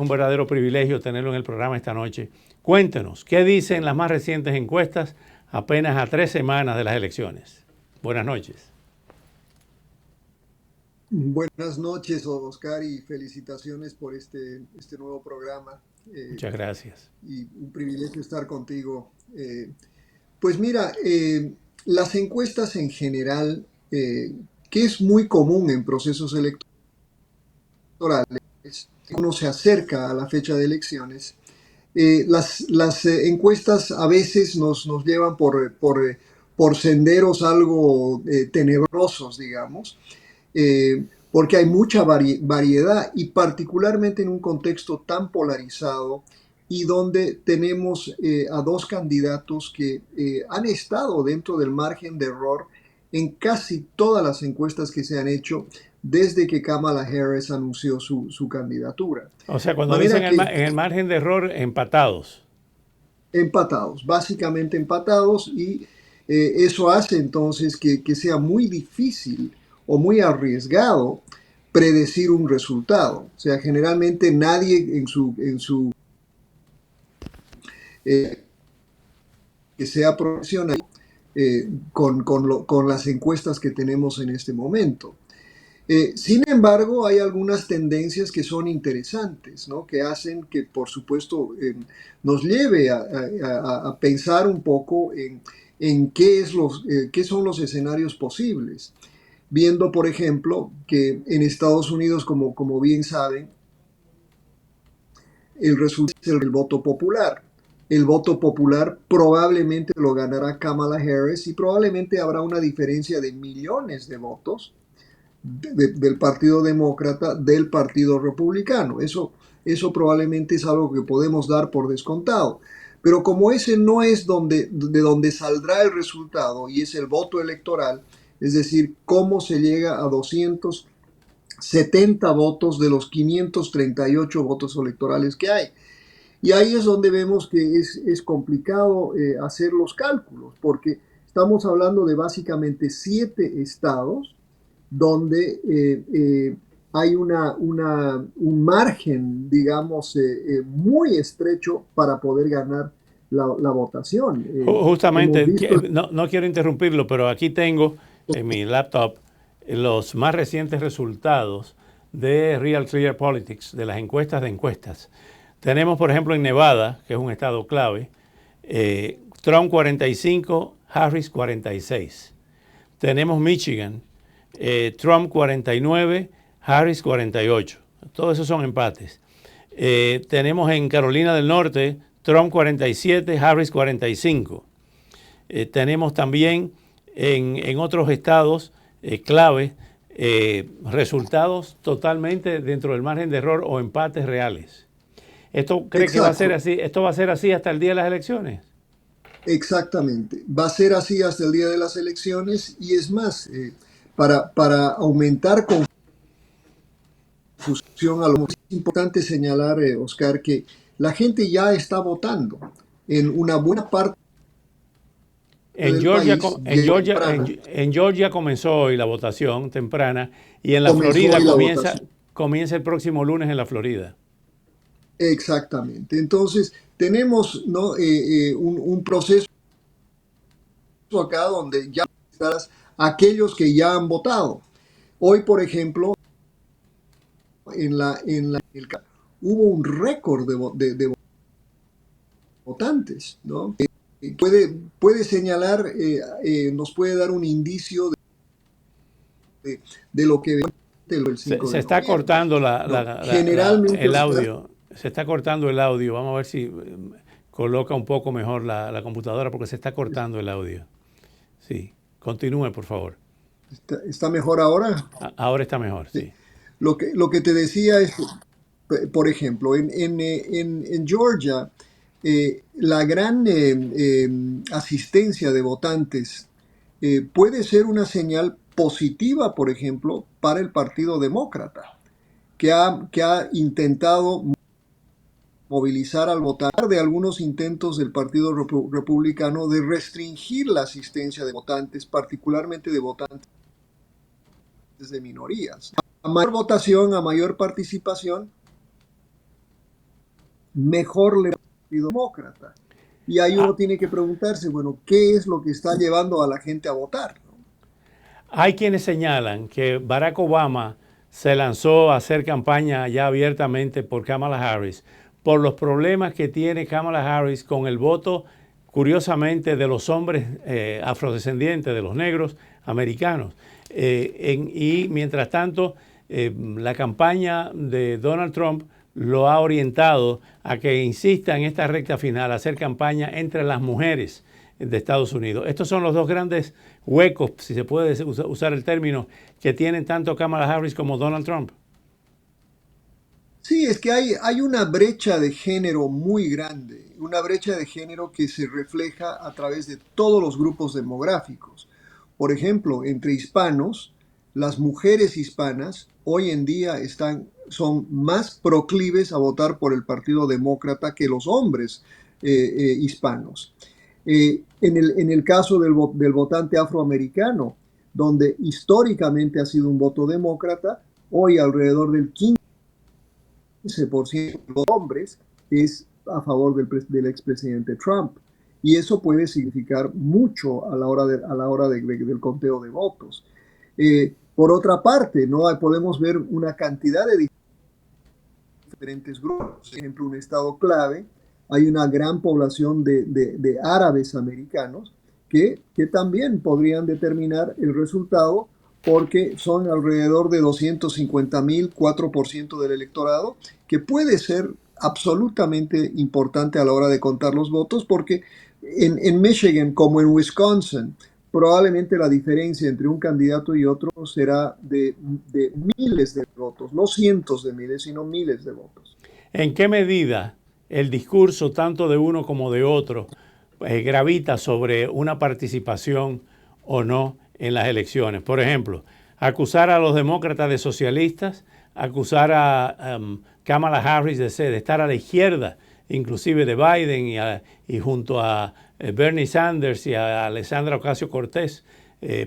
un verdadero privilegio tenerlo en el programa esta noche. Cuéntenos, ¿qué dicen las más recientes encuestas apenas a 3 semanas de las elecciones? Buenas noches. Buenas noches, Oscar, y felicitaciones por este nuevo programa. Muchas gracias. Y un privilegio estar contigo. Pues mira, las encuestas en general, que es muy común en procesos electorales, uno se acerca a la fecha de elecciones, las encuestas a veces nos llevan por senderos algo tenebrosos, digamos, porque hay mucha variedad y particularmente en un contexto tan polarizado y donde tenemos a dos candidatos que han estado dentro del margen de error en casi todas las encuestas que se han hecho desde que Kamala Harris anunció su candidatura. O sea, cuando dicen Manera que en el margen de error, empatados. empatados, básicamente empatados, y eso hace entonces que sea muy difícil o muy arriesgado predecir un resultado. O sea, generalmente nadie eh, que sea profesional con las encuestas que tenemos en este momento. Sin embargo, hay algunas tendencias que son interesantes, ¿no? Que hacen que, por supuesto, nos lleve a pensar un poco en qué son los escenarios posibles. Viendo, por ejemplo, que en Estados Unidos, como bien saben, el resultado es el voto popular. El voto popular probablemente lo ganará Kamala Harris y probablemente habrá una diferencia de millones de votos del Partido Demócrata del Partido Republicano. Eso probablemente es algo que podemos dar por descontado. Pero como ese no es de donde saldrá el resultado y es el voto electoral, es decir, cómo se llega a 270 votos de los 538 votos electorales que hay. Y ahí es donde vemos que es complicado hacer los cálculos, porque estamos hablando de básicamente 7 estados donde hay un margen, digamos, muy estrecho para poder ganar la votación. Hemos Justamente, visto... no quiero interrumpirlo, pero aquí tengo en mi laptop los más recientes resultados de Real Clear Politics, de las encuestas de encuestas. Tenemos, por ejemplo, en Nevada, que es un estado clave, Trump 45, Harris 46. Tenemos Michigan, Trump 49, Harris 48. Todos esos son empates. Tenemos en Carolina del Norte, Trump 47, Harris 45. Tenemos también en otros estados clave resultados totalmente dentro del margen de error o empates reales. ¿Esto cree que va a ser así? ¿Esto va a ser así hasta el día de las elecciones? Exactamente. Va a ser así hasta el día de las elecciones y es más, para aumentar confusión, a lo es importante señalar, Oscar, que la gente ya está votando en una buena parte En del Georgia, país. Ya temprano en Georgia comenzó hoy la votación temprana y en la comenzó Florida hoy la votación. comienza el próximo lunes en la Florida. Exactamente. Entonces, tenemos, ¿no? Un proceso acá donde ya están aquellos que ya han votado. Hoy, por ejemplo, hubo un récord de votantes, ¿no? Puede señalar, nos puede dar un indicio de lo que el 5 Se de está noviembre, cortando ¿no? Generalmente, el Oscar, audio. Se está cortando el audio. Vamos a ver si coloca un poco mejor la computadora porque se está cortando el audio. Sí, continúe, por favor. está mejor ahora. Ahora está mejor, Sí. sí. Lo que te decía es, por ejemplo, en Georgia, la gran asistencia de votantes puede ser una señal positiva, por ejemplo, para el Partido Demócrata, que ha intentado movilizar al votar de algunos intentos del Partido Republicano de restringir la asistencia de votantes, particularmente de votantes de minorías. A mayor votación, a mayor participación, mejor le va al Partido Demócrata. Y ahí uno tiene que preguntarse, bueno, ¿qué es lo que está llevando a la gente a votar? Hay quienes señalan que Barack Obama se lanzó a hacer campaña ya abiertamente por Kamala Harris por los problemas que tiene Kamala Harris con el voto, curiosamente, de los hombres afrodescendientes, de los negros americanos. Y mientras tanto, la campaña de Donald Trump lo ha orientado a que insista en esta recta final a hacer campaña entre las mujeres de Estados Unidos. Estos son los dos grandes huecos, si se puede usar el término, que tienen tanto Kamala Harris como Donald Trump. Sí, es que hay una brecha de género muy grande, una brecha de género que se refleja a través de todos los grupos demográficos. Por ejemplo, entre hispanos, las mujeres hispanas hoy en día son más proclives a votar por el Partido Demócrata que los hombres hispanos. En el caso del votante afroamericano, donde históricamente ha sido un voto demócrata, hoy alrededor del 15% de los hombres es a favor del expresidente Trump. Y eso puede significar mucho a la hora del conteo de votos. Por otra parte, ¿no? Podemos ver una cantidad de diferentes grupos. Por ejemplo, un estado clave, hay una gran población de árabes americanos que también podrían determinar el resultado porque son alrededor de 250,000, 4% del electorado, que puede ser absolutamente importante a la hora de contar los votos, porque en Michigan, como en Wisconsin, probablemente la diferencia entre un candidato y otro será de miles de votos, no cientos de miles, sino miles de votos. ¿En qué medida el discurso tanto de uno como de otro gravita sobre una participación o no en las elecciones? Por ejemplo, acusar a los demócratas de socialistas, acusar a Kamala Harris de estar a la izquierda, inclusive de Biden y junto a Bernie Sanders y a Alexandra Ocasio-Cortez,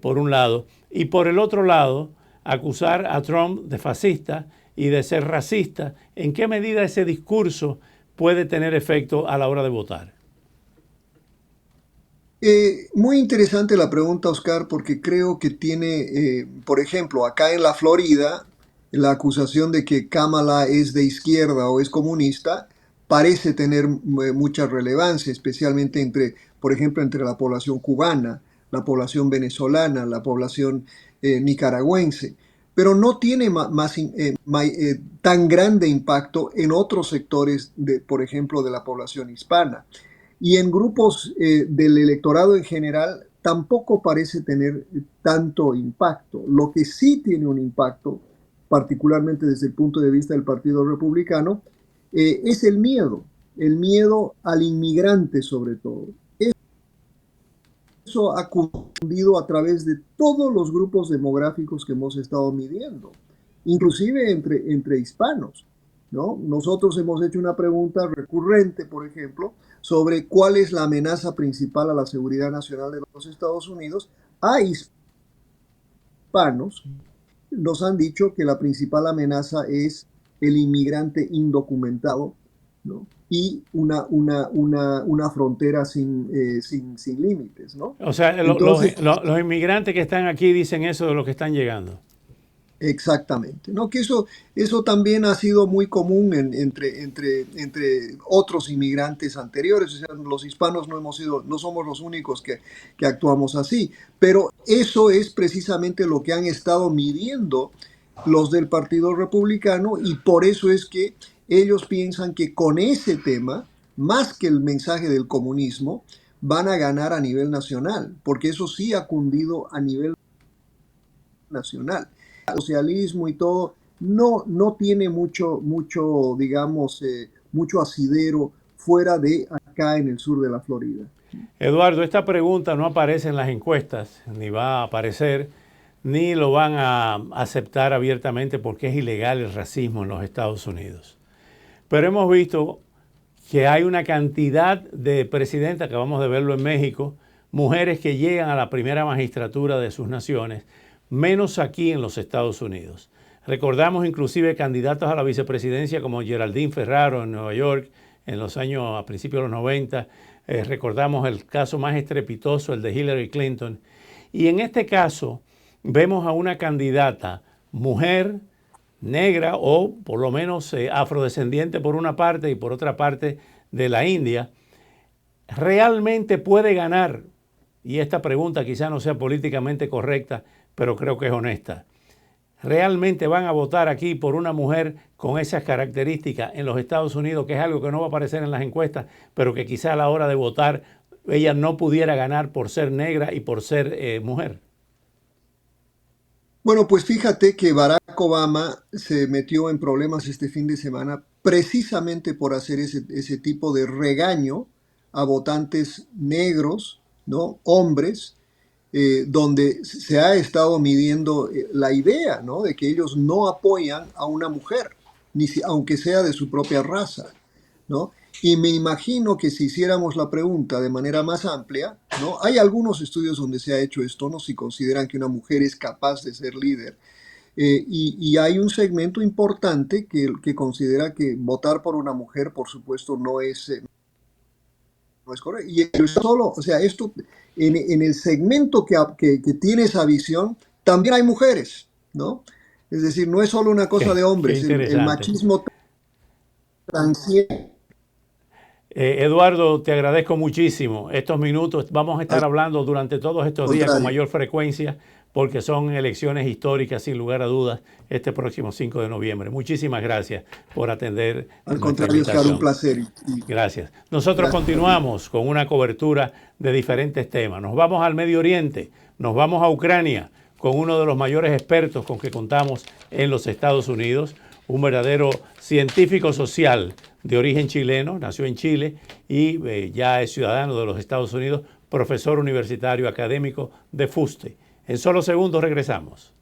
por un lado, y por el otro lado, acusar a Trump de fascista y de ser racista. ¿En qué medida ese discurso puede tener efecto a la hora de votar? Muy interesante la pregunta, Oscar, porque creo que tiene, por ejemplo, acá en la Florida, la acusación de que Kamala es de izquierda o es comunista parece tener mucha relevancia, especialmente por ejemplo, entre la población cubana, la población venezolana, la población nicaragüense, pero no tiene tan grande impacto en otros sectores, por ejemplo, de la población hispana. Y en grupos del electorado en general tampoco parece tener tanto impacto. Lo que sí tiene un impacto, particularmente desde el punto de vista del Partido Republicano, es el miedo al inmigrante sobre todo. Eso ha cundido a través de todos los grupos demográficos que hemos estado midiendo, inclusive entre hispanos, ¿no? Nosotros hemos hecho una pregunta recurrente, por ejemplo, sobre cuál es la amenaza principal a la seguridad nacional de los Estados Unidos. A hispanos nos han dicho que la principal amenaza es el inmigrante indocumentado, ¿no? Y una frontera sin límites, ¿no? O sea, Entonces, los inmigrantes que están aquí dicen eso de los que están llegando. exactamente, ¿no? Que eso también ha sido muy común entre otros inmigrantes anteriores. O sea, los hispanos no somos los únicos que actuamos así, pero eso es precisamente lo que han estado midiendo los del Partido Republicano, y por eso es que ellos piensan que con ese tema, más que el mensaje del comunismo, van a ganar a nivel nacional, porque eso sí ha cundido a nivel nacional. El socialismo y todo no tiene digamos, mucho asidero fuera de acá en el sur de la Florida. Eduardo, esta pregunta no aparece en las encuestas, ni va a aparecer, ni lo van a aceptar abiertamente porque es ilegal el racismo en los Estados Unidos. Pero hemos visto que hay una cantidad de presidentas, acabamos de verlo en México, mujeres que llegan a la primera magistratura de sus naciones, menos aquí en los Estados Unidos. Recordamos inclusive candidatos a la vicepresidencia como Geraldine Ferraro en Nueva York, en los años, a principios de los 90. Recordamos el caso más estrepitoso, el de Hillary Clinton. Y en este caso vemos a una candidata mujer, negra o por lo menos afrodescendiente por una parte y por otra parte de la India, realmente puede ganar. Y esta pregunta quizá no sea políticamente correcta, pero creo que es honesta. ¿Realmente van a votar aquí por una mujer con esas características en los Estados Unidos, que es algo que no va a aparecer en las encuestas, pero que quizá a la hora de votar ella no pudiera ganar por ser negra y por ser mujer? Bueno, pues fíjate que Barack Obama se metió en problemas este fin de semana precisamente por hacer ese tipo de regaño a votantes negros, ¿no? Hombres, donde se ha estado midiendo la idea, ¿no? De que ellos no apoyan a una mujer, aunque sea de su propia raza, ¿no? Y me imagino que si hiciéramos la pregunta de manera más amplia, ¿no? Hay algunos estudios donde se ha hecho esto, ¿no? Si consideran que una mujer es capaz de ser líder. Y hay un segmento importante que considera que votar por una mujer, por supuesto, no es correcto. Y solo, o sea, esto, en el segmento que tiene esa visión, también hay mujeres, ¿no? Es decir, no es solo una cosa de Qué hombres, el interesante. machismo transciende. Eduardo, te agradezco muchísimo estos minutos. Vamos a estar Al hablando durante todos estos días con contrario, mayor frecuencia porque son elecciones históricas, sin lugar a dudas, este próximo 5 de noviembre. Muchísimas gracias por atender al nuestra contrario, Oscar, un invitación. placer. Gracias. Nosotros Gracias a ti. continuamos con una cobertura de diferentes temas. Nos vamos al Medio Oriente, nos vamos a Ucrania con uno de los mayores expertos con que contamos en los Estados Unidos, un verdadero científico social de origen chileno, nació en Chile y ya es ciudadano de los Estados Unidos, profesor universitario académico de FUSTE. En solo segundos regresamos.